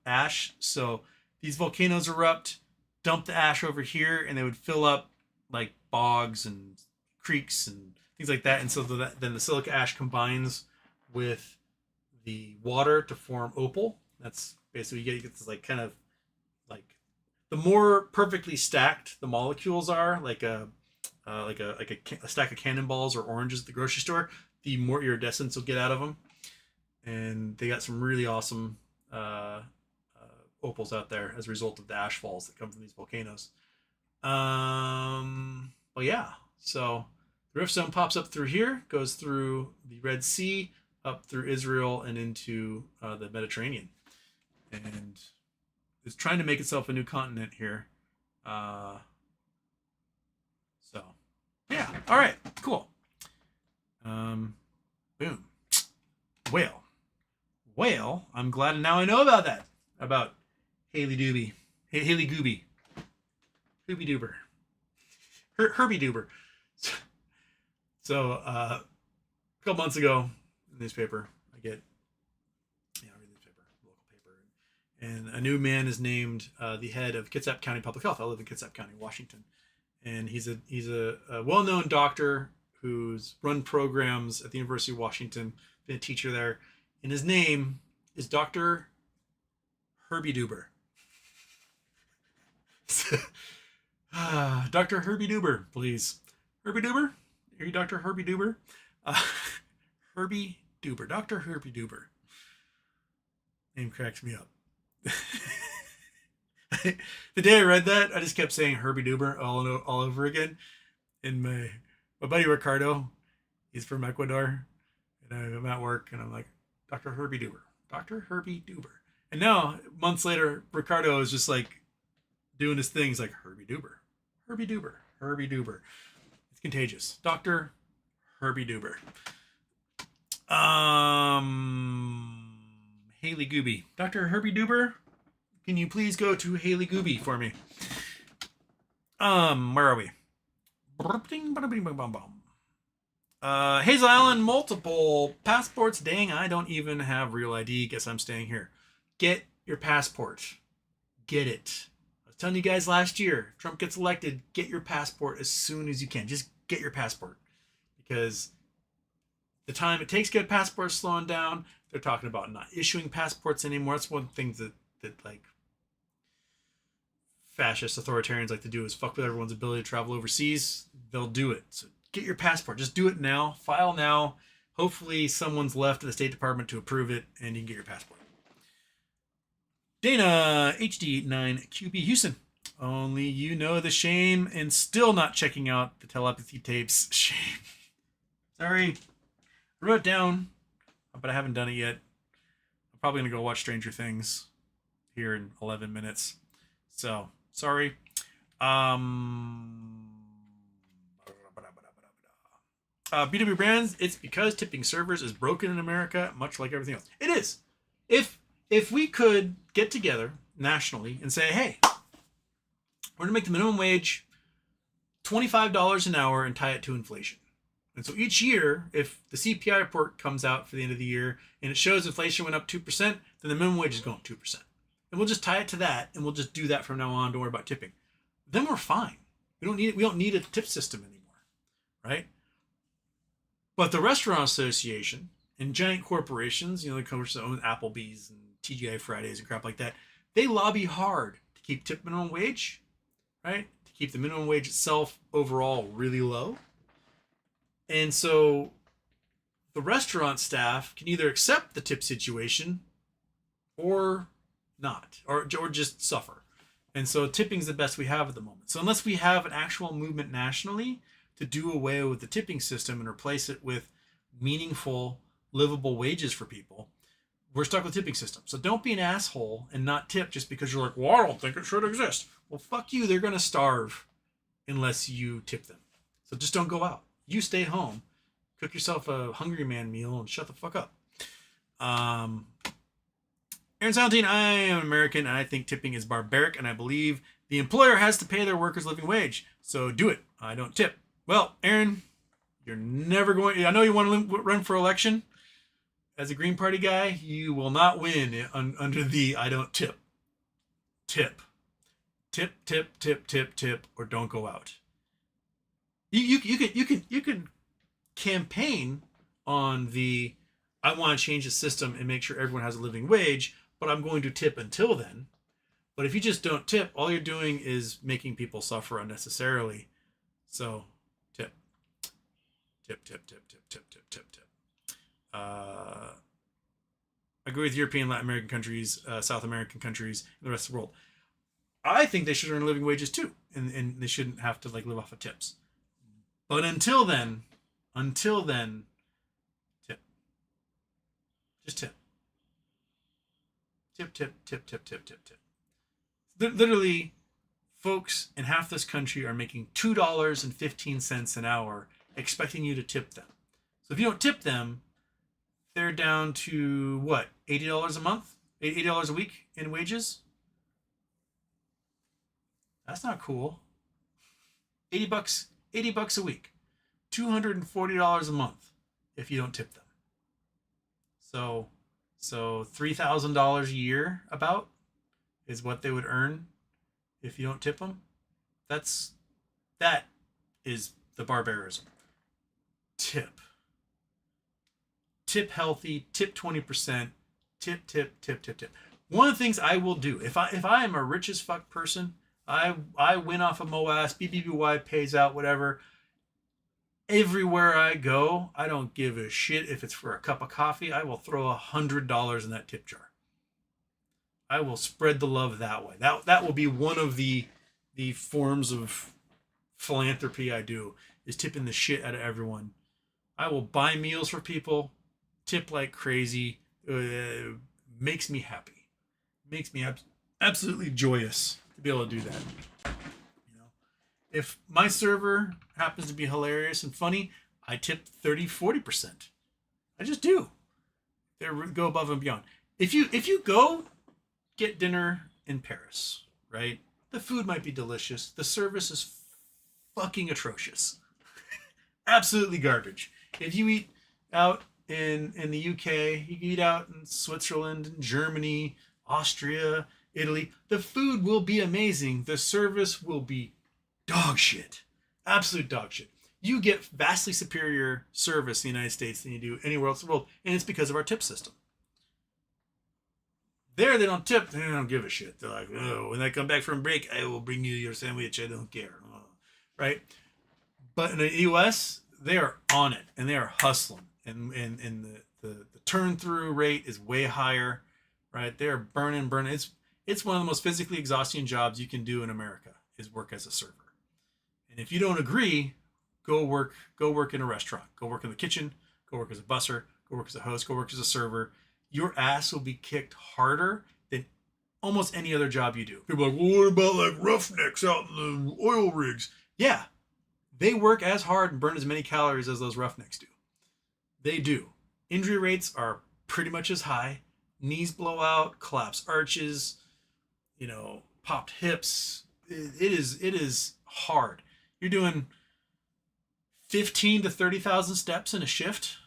ash. So these volcanoes erupt, dump the ash over here, and they would fill up like bogs and creeks and things like that. And so then the silica ash combines with the water to form opal. That's basically you get this like kind of like the more perfectly stacked the molecules are, like a stack of cannonballs or oranges at the grocery store, the more iridescence you'll get out of them. And they got some really awesome opals out there as a result of the ash falls that come from these volcanoes. Well, yeah. So the rift zone pops up through here, goes through the Red Sea, up through Israel and into the Mediterranean, and is trying to make itself a new continent here. So, yeah. All right. Cool. Boom. Whale. I'm glad now I know about that. About Haley Doobie. Haley Gooby. Hoobie Doober. Herbie Doober. So, a couple months ago, in the newspaper, I read the newspaper, local paper, and a new man is named the head of Kitsap County Public Health. I live in Kitsap County, Washington, and he's a well-known doctor who's run programs at the University of Washington, been a teacher there, and his name is Dr. Herbie Doober. Dr. Herbie Doober, please. Herbie Doober? Are you Dr. Herbie Doober? Herbie Doober. Dr. Herbie Doober. Name cracks me up. The day I read that, I just kept saying Herbie Doober all over again. And my buddy Ricardo, he's from Ecuador, and I'm at work, and I'm like, Dr. Herbie Doober. Dr. Herbie Doober. And now, months later, Ricardo is just like doing his things like Herbie Doober. Herbie Doober. Herbie Doober. It's contagious. Dr. Herbie Doober. Haley Gooby. Dr. Herbie Doober, can you please go to Haley Gooby for me? Where are we? Hazel Island, multiple passports. Dang, I don't even have real ID. Guess I'm staying here. Get your passport. Get it. I was telling you guys last year, Trump gets elected, get your passport as soon as you can. Just get your passport. Because the time it takes to get a passport is slowing down. They're talking about not issuing passports anymore. That's one thing that like fascist authoritarians like to do is fuck with everyone's ability to travel overseas. They'll do it. So get your passport. Just do it now. File now. Hopefully someone's left at the State Department to approve it and you can get your passport. Dana HD9QB Houston. Only you know the shame and still not checking out the telepathy tapes. Shame. Sorry. I wrote it down, but I haven't done it yet. I'm probably going to go watch Stranger Things here in 11 minutes. So, sorry. B2B Brands, it's because tipping servers is broken in America, much like everything else. It is. If we could get together nationally and say, hey, we're going to make the minimum wage $25 an hour and tie it to inflation. And so each year, if the CPI report comes out for the end of the year and it shows inflation went up 2%, then the minimum wage is going up 2%. And we'll just tie it to that, and we'll just do that from now on. Don't worry about tipping. Then we're fine. We don't need a tip system anymore, right? But the Restaurant Association and giant corporations, the companies that own Applebee's and TGI Fridays and crap like that, they lobby hard to keep tip minimum wage, right? To keep the minimum wage itself overall really low. And so the restaurant staff can either accept the tip situation or not, or just suffer. And so tipping is the best we have at the moment. So unless we have an actual movement nationally to do away with the tipping system and replace it with meaningful, livable wages for people, we're stuck with the tipping system. So don't be an asshole and not tip just because you're like, well, I don't think it should exist. Well, fuck you. They're going to starve unless you tip them. So just don't go out. You stay home, cook yourself a Hungry Man meal, and shut the fuck up. Aaron Salentine, I am American, and I think tipping is barbaric, and I believe the employer has to pay their workers living wage. So do it. I don't tip. Well, Aaron, you're never going... I know you want to run for election. As a Green Party guy, you will not win under the I don't tip. Tip. Tip, tip, tip, tip, tip, or don't go out. You can campaign on the I want to change the system and make sure everyone has a living wage, but I'm going to tip until then. But if you just don't tip, all you're doing is making people suffer unnecessarily. So tip. Tip, tip, tip, tip, tip, tip, tip, tip. I agree with European, Latin American countries, South American countries, and the rest of the world. I think they should earn living wages too, and they shouldn't have to live off of tips. But until then, tip. Just tip. Tip, tip, tip, tip, tip, tip, tip. Literally, folks in half this country are making $2.15 an hour expecting you to tip them. So if you don't tip them, they're down to what, $80 a month? $80 a week in wages? That's not cool. 80 bucks a week. $240 a month if you don't tip them. So $3,000 a year about is what they would earn if you don't tip them. That is the barbarism. Tip healthy, tip 20%, tip. One of the things I will do, if I am a rich as fuck person, I win off of MOAS, BBBY pays out, whatever. Everywhere I go, I don't give a shit if it's for a cup of coffee. I will throw $100 in that tip jar. I will spread the love that way. That will be one of the forms of philanthropy I do, is tipping the shit out of everyone. I will buy meals for people, tip like crazy. Makes me happy. Makes me absolutely joyous to be able to do that. You know, if my server happens to be hilarious and funny, I tip 30-40%. I just do. They go above and beyond. If you go get dinner in Paris, right? The food might be delicious. The service is fucking atrocious. Absolutely garbage. If you eat out in the UK, you eat out in Switzerland, in Germany, Austria, Italy, the food will be amazing. The service will be dog shit. Absolute dog shit. You get vastly superior service in the United States than you do anywhere else in the world, and it's because of our tip system. There, they don't tip. They don't give a shit. They're like, oh, when I come back from break, I will bring you your sandwich. I don't care. Oh. Right? But in the U.S., they are on it, and they are hustling. And the turn-through rate is way higher. Right? They are burning. It's one of the most physically exhausting jobs you can do in America, is work as a server. And if you don't agree, go work in a restaurant. Go work in the kitchen. Go work as a busser. Go work as a host. Go work as a server. Your ass will be kicked harder than almost any other job you do. People are like, well, what about like roughnecks out in the oil rigs? Yeah, they work as hard and burn as many calories as those roughnecks do. They do. Injury rates are pretty much as high. Knees blow out, collapsed arches, popped hips. It is hard. You're doing 15 to 30,000 steps in a shift,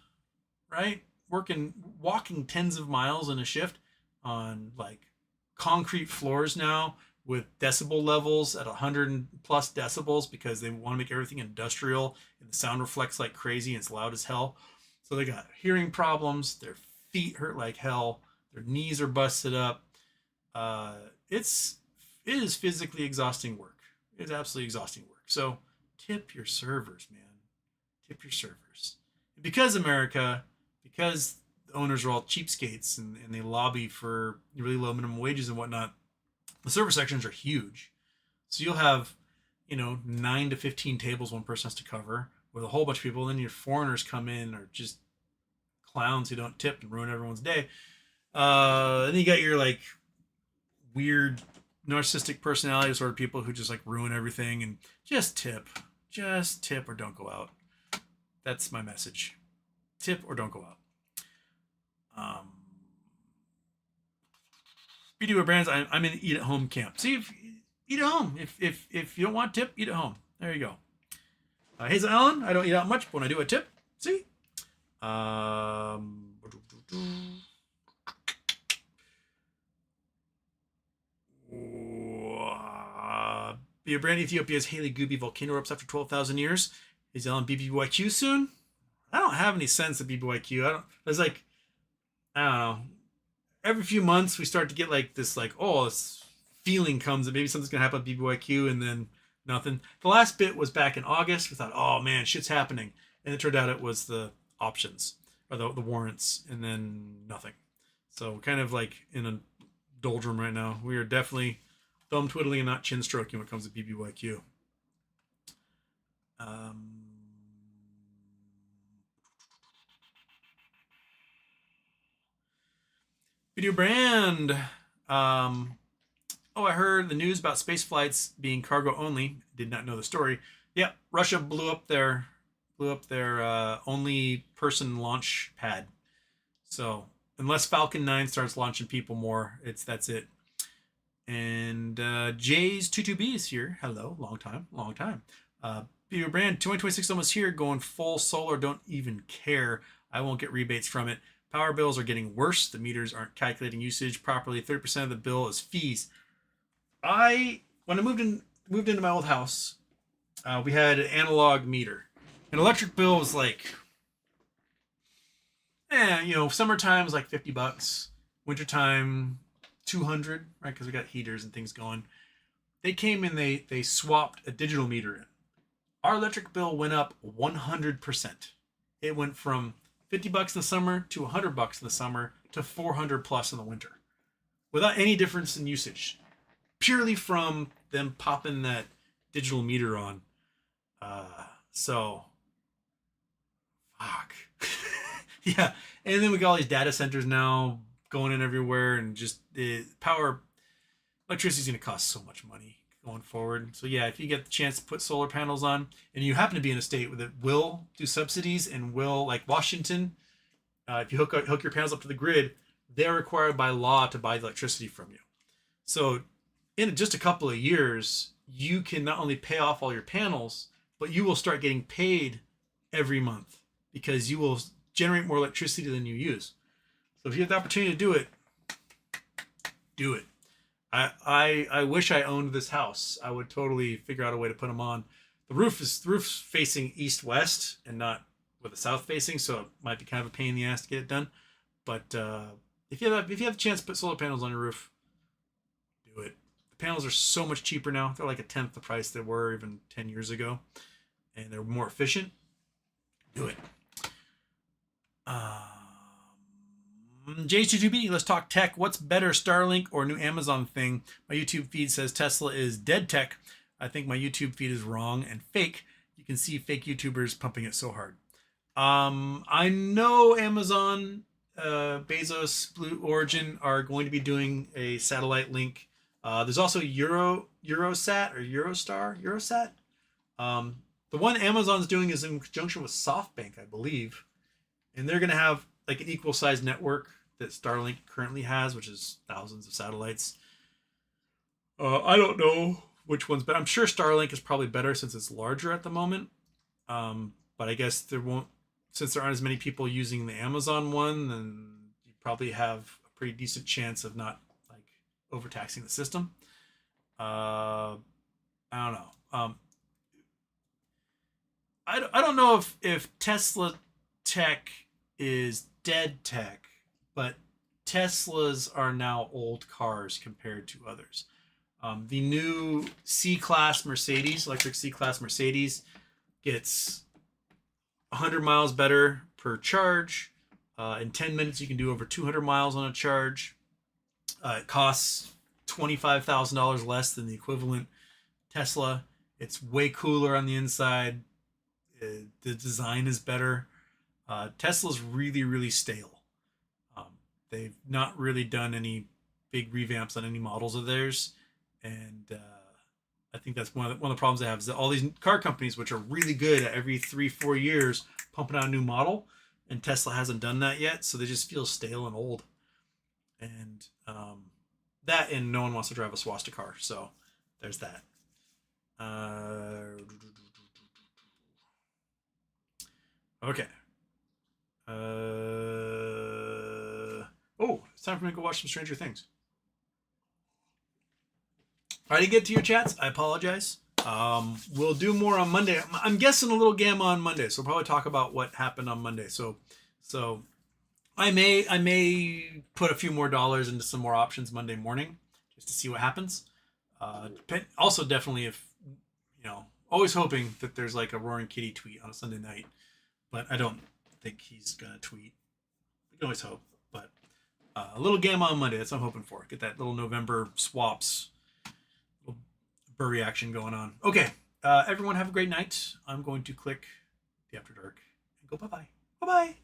right? Walking tens of miles in a shift on like concrete floors now with decibel levels at 100 plus decibels because they want to make everything industrial and the sound reflects like crazy and it's loud as hell. So they got hearing problems. Their feet hurt like hell. Their knees are busted up. It is physically exhausting work. It's absolutely exhausting work. So tip your servers, man. Tip your servers. And because the owners are all cheapskates and they lobby for really low minimum wages and whatnot, the server sections are huge. So you'll have, 9 to 15 tables one person has to cover with a whole bunch of people. And then your foreigners come in or just clowns who don't tip and ruin everyone's day. Then you got your like weird narcissistic personality sort of people who just like ruin everything, and just tip or don't go out. That's my message. Tip or don't go out. BDO Brands, I'm in eat at home camp. See, eat at home. If you don't want tip, eat at home. There you go. Hazel Allen, I don't eat out much, but when I do, a tip. See? Be a brand Ethiopia's Haley Gooby volcano erupts after 12,000 years. Is on BBYQ soon? I don't have any sense of BBYQ. I don't know. Every few months we start to get like this, this feeling comes that maybe something's gonna happen with BBYQ, and then nothing. The last bit was back in August. We thought, oh man, shit's happening, and it turned out it was the options or the warrants, and then nothing. So we're kind of like in a doldrum right now. We are definitely thumb twiddling and not chin stroking when it comes to BBYQ. Video brand. Oh, I heard the news about space flights being cargo only. Did not know the story. Yeah, Russia blew up their only person launch pad. So unless Falcon 9 starts launching people more, that's it. And Jay's 22B is here. Hello, long time. Video brand 2026 almost here. Going full solar. Don't even care. I won't get rebates from it. Power bills are getting worse. The meters aren't calculating usage properly. 30% of the bill is fees. When I moved into my old house, we had an analog meter. An electric bill was like, summertime was like $50, wintertime 200, right? Because we got heaters and things going. They came in, they swapped a digital meter in. Our electric bill went up 100%. It went from $50 in the summer to $100 in the summer to 400 plus in the winter, without any difference in usage, purely from them popping that digital meter on. So, fuck. Yeah, and then we got all these data centers now going in everywhere, and just the electricity is going to cost so much money going forward. So yeah, if you get the chance to put solar panels on, and you happen to be in a state that will do subsidies and will, like Washington, if you hook your panels up to the grid, they're required by law to buy the electricity from you. So in just a couple of years, you can not only pay off all your panels, but you will start getting paid every month because you will generate more electricity than you use. So if you have the opportunity to do it, do it. I wish I owned this house. I would totally figure out a way to put them on. The roof's facing east-west and not with the south facing, so it might be kind of a pain in the ass to get it done. But if you have a chance to put solar panels on your roof, do it. The panels are so much cheaper now. They're like a tenth the price they were even 10 years ago, and they're more efficient. Do it. J2B, let's talk tech. What's better, Starlink or new Amazon thing? My YouTube feed says Tesla is dead tech. I think my YouTube feed is wrong and fake. You can see fake YouTubers pumping it so hard. I know Amazon, Bezos, Blue Origin are going to be doing a satellite link. There's also Eurosat or Eurosat. The one Amazon's doing is in conjunction with SoftBank, I believe. And they're going to have like an equal sized network that Starlink currently has, which is thousands of satellites. I don't know which one's better. I'm sure Starlink is probably better since it's larger at the moment. But I guess since there aren't as many people using the Amazon one, then you probably have a pretty decent chance of not like overtaxing the system. I don't know. I don't know if Tesla tech is dead tech, but Teslas are now old cars compared to others. The new C-Class Mercedes, electric C-Class Mercedes, gets 100 miles better per charge. In 10 minutes, you can do over 200 miles on a charge. It costs $25,000 less than the equivalent Tesla. It's way cooler on the inside. The design is better. Tesla's really, really stale. They've not really done any big revamps on any models of theirs, and I think that's one of the problems they have is that all these car companies, which are really good at every 3-4 years pumping out a new model, and Tesla hasn't done that yet, so they just feel stale and old. And and no one wants to drive a swastika car, so there's that. Okay. It's time for me to go watch some Stranger Things. If I didn't get to your chats, I apologize. We'll do more on Monday. I'm guessing a little gamma on Monday, so we'll probably talk about what happened on Monday. So I may put a few more dollars into some more options Monday morning just to see what happens. Also, definitely if always hoping that there's like a Roaring Kitty tweet on a Sunday night, but I don't think he's gonna tweet. We can always hope, but a little gamma on Monday. That's what I'm hoping for. Get that little November swaps, little Burry action going on. Okay, everyone have a great night. I'm going to click the After Dark and go bye bye. Bye bye.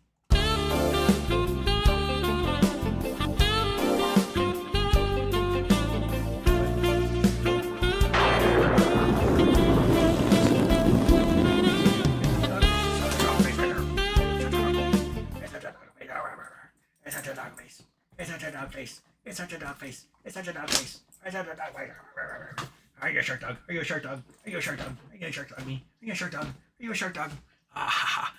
It's such a dog face. It's such a dog face. It's such a dog face. It's such a dog face. It's such a dog face. Are you a shark dog? Are you a shark dog? Are you a shark dog? Are you a shark dog? Are you a shark dog me? Are you a shark dog? Are you a shark dog? Ah ha ha.